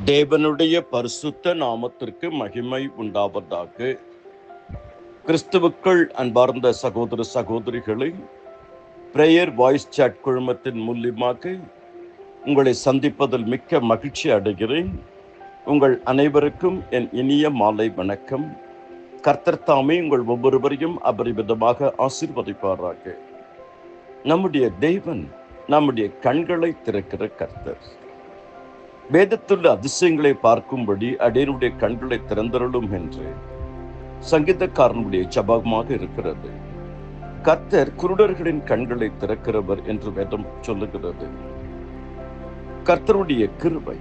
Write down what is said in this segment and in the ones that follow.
தேவனுடைய பரிசுத்த நாமத்திற்கு மகிமை உண்டாவதாக. கிறிஸ்துவுக்குள் அன்பார்ந்த சகோதர சகோதரிகளை, பிரேயர் வாய்ஸ் சாட் குழுமத்தின் மூலியமாக உங்களை சந்திப்பதில் மிக்க மகிழ்ச்சி அடைகிறேன். உங்கள் அனைவருக்கும் என் இனிய மாலை வணக்கம். கர்த்தர் தாமே உங்கள் ஒவ்வொருவரையும் அபரிமிதமாக ஆசீர்வதிப்பாராக. நம்முடைய தேவன் நம்முடைய கண்களை திறக்கிற கர்த்தர். வேதத்துள்ள அதிசயங்களை பார்க்கும்படி அடியனுடைய கண்களை திறந்தருளும் என்று சங்கீதக்காரனுடைய ஜெபமாக இருக்கிறது. கர்த்தர் குருடர்களின் கண்களை திறக்கிறவர் என்று வேதம் சொல்லுகிறது. கர்த்தருடைய கிருபை,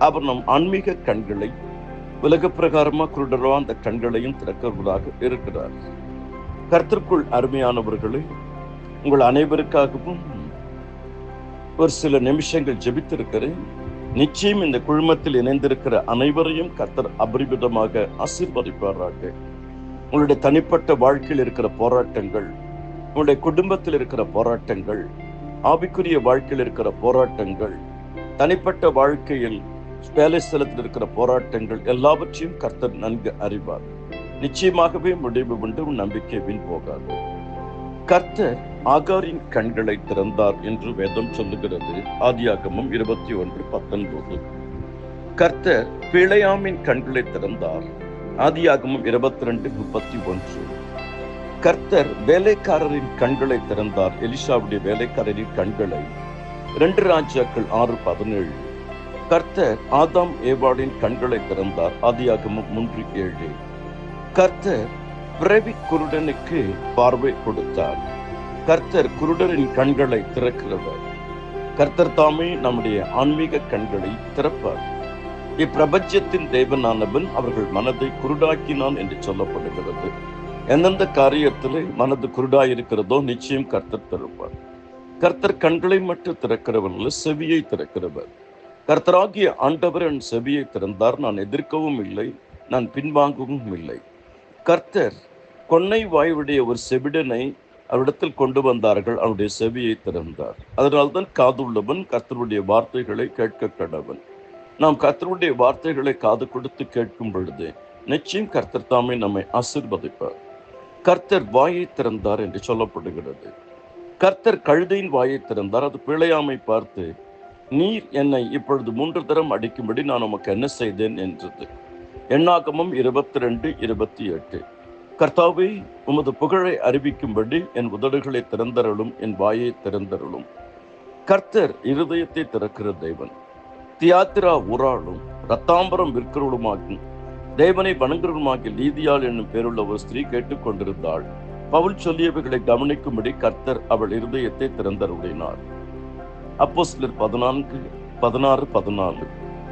அவர் நம் ஆன்மீக கண்களை உலக பிரகாரமா குருடரோ அந்த கண்களையும் திறக்கிறவராக இருக்கிறார். கர்த்தருக்குள் அருமையானவர்களே, உங்கள் அனைவருக்காகவும் ஒரு சில நிமிஷங்கள் ஜெபித்திருக்கிறேன். நிச்சயம் இந்த குழுமத்தில் இணைந்திருக்கிற அனைவரையும் கர்த்தர் அபரிமிதமாக ஆசீர்வதிப்பாராக. உங்களுடைய தனிப்பட்ட வாழ்க்கையில் இருக்கிற போராட்டங்கள், உங்களுடைய குடும்பத்தில் இருக்கிற போராட்டங்கள், ஆவிக்குரிய வாழ்க்கையில் இருக்கிற போராட்டங்கள், தனிப்பட்ட வாழ்க்கையில் வேலை ஸ்தலத்தில் இருக்கிற போராட்டங்கள் எல்லாவற்றையும் கர்த்தர் நன்கு அறிவார். நிச்சயமாகவே முடிவு உண்டு, நம்பிக்கை வீண் போகாது. கர்த்தர் ஆகாரின் கண்களை திறந்தார் என்று வேதம் சொல்லுகிறது. ஆதியாகமம் 21:19. கர்த்தர் பிலேயாமின் கண்களை திறந்தார். ஆதியாகமம் 22:31. கர்த்தர் வேலைக்காரரின் கண்களை திறந்தார். எலிஷாவுடைய வேலைக்காரரின் கண்களை 2 ராஜாக்கள் 6:17. கர்த்தர் ஆதாம் ஏவாளின் கண்களை திறந்தார். ஆதியாகமம் 3:7. கர்த்தர் பிறவி குருடனுக்கு பார்வை கொடுத்தார். கர்த்தர் குருடரின் கண்களை திறக்கிறவர். கர்த்தர் தாமே நம்முடைய ஆன்மீக கண்களை திறப்பார். இப்பிரபஞ்சத்தின் தேவனானவன் அவர்கள் மனதை குருடாக்கினான் என்று சொல்லப்படுகிறது. எந்தெந்த காரியத்திலே மனது குருடாயிருக்கிறதோ நிச்சயம் கர்த்தர் திறப்பார். கர்த்தர் கண்களை மட்டும் திறக்கிறவர் அல்ல, செவியை திறக்கிறவர். கர்த்தராகிய ஆண்டவர் என் செவியை திறந்தார். நான் எதிர்க்கவும் இல்லை, நான் பின்வாங்கவும் இல்லை. கர்த்தர் கொன்னை வாயுடைய ஒரு செவிடனை அவரிடத்தில் கொண்டு வந்தார்கள். அவருடைய செவியை திறந்தார். அதனால்தான் காதுள்ளவன் கர்த்தருடைய வார்த்தைகளை கேட்க கடவன். நாம் கர்த்தருடைய வார்த்தைகளை காது கொடுத்து கேட்கும் பொழுது நிச்சயம் கர்த்தர் தாமே நம்மை ஆசீர்வதிப்பார். கர்த்தர் வாயை திறந்தார் என்று சொல்லப்படுகிறது. கர்த்தர் கழுதையின் வாயை திறந்தார். அது பிலேயாமை பார்த்து, நீர் என்னை இப்பொழுது 3 தரம் அடிக்கும்படி நான் உமக்கு என்ன செய்தேன் என்றது. எண்ணாகமம் 22:28. கர்த்தாவே, உமது புகழை அறிவிக்கும்படி என் உதடுகளை திறந்தருளும், என் வாயை திறந்தருளும். கர்த்தர் இருதயத்தை திறக்கிற தேவன். தியாத்திரா ஊராளும் ரத்தாம்பரம் விற்கிறவளுமாகும் தேவனை வணங்குறவளுமாகிய லீதியாள் என்னும் பேருள்ள ஒரு ஸ்திரீ கேட்டுக்கொண்டிருந்தாள். பவுல் சொல்லியவைகளை கவனிக்கும்படி கர்த்தர் அவள் இருதயத்தை திறந்தருளினார். அப்போஸ்தலர் 14:16.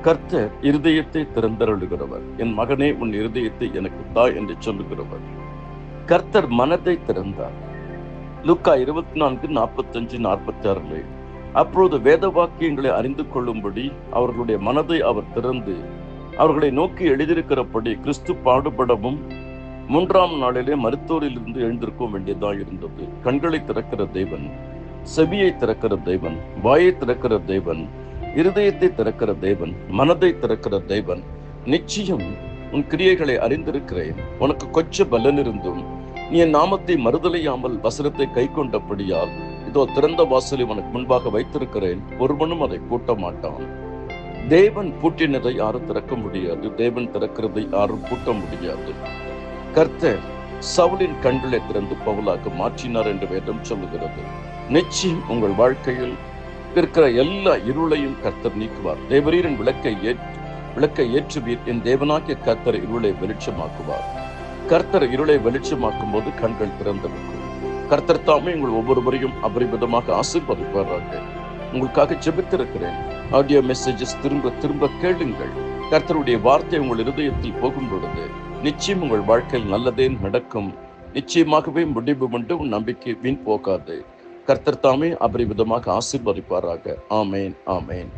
கர்த்தர் இருதயத்தை திறந்தருளுகிறவர். என் மகனே, உன் இருதயத்தை எனக்கு தா என்று சொல்லுகிறவர். கர்த்தர் மனதை திறந்தார். லூக்கா 24:45-46. அப்பொழுது வேத வாக்கியங்களை அறிந்து கொள்ளும்படி அவர்களுடைய மனதை அவர் திறந்து அவர்களை நோக்கி எழுதியிருக்கிறபடி கிறிஸ்து பாடுபடவும் 3ஆம் நாளிலே மருத்துவரிலிருந்து எழுந்திருக்க வேண்டியதாக இருந்தது. கண்களை திறக்கிற தேவன், செவியை திறக்கிற தேவன், வாயை திறக்கிற தேவன், இருதயத்தை திறக்கிற தேவன், மனதை திறக்கிற தேவன். நிச்சயம் உன் கிரியைகளை அறிந்திருக்கிறேன். உனக்கு கொஞ்ச பலன் இருந்தும் நீ என் நாமத்தை மறுதலையாமல் வசனத்தை கை கொண்டபடியால் இதோ திறந்த வாசலை உனக்கு முன்பாக வைத்திருக்கிறேன், ஒருவனும் அதை பூட்ட மாட்டான். தேவன் பூட்டினதை யாரும் திறக்க முடியாது, தேவன் திறக்கிறதை யாரும் பூட்ட முடியாது. கர்த்தர் சவுலின் கண்களை திறந்து பவுலாக மாற்றினார் என்று வேதம் சொல்லுகிறது. நிச்சயம் உங்கள் வாழ்க்கையில் இருக்கிற எல்லா இருளையும் கர்த்தர் நீக்குவார். தேவரீரின் விளக்கை ஏற்றுவீர். என் தேவனாகிய கர்த்தர் இருளை வெளிச்சமாக்குவார். கர்த்தர் இருளை வெளிச்சமாக்கும் போது கண்கள் திறந்திருக்கும். கர்த்தர் தாமே உங்கள் ஒவ்வொருவரையும் அபரிமிதமாக ஆசீர்வதிப்பாராக. உங்களுக்காக ஜெபித்திருக்கிறேன். ஆடியோ மெசேஜஸ் திரும்ப திரும்ப கேளுங்கள். கர்த்தருடைய வார்த்தை உங்கள் இருதயத்தில் போகும் பொழுது நிச்சயம் உங்கள் வாழ்க்கையில் நல்லதே நடக்கும். நிச்சயமாகவே முடிவு உண்டு, உன் நம்பிக்கை வீண் போகாது. கர்த்தர் தாமே அபரிமிதமாக ஆசீர்வதிப்பாராக. ஆமேன், ஆமேன்.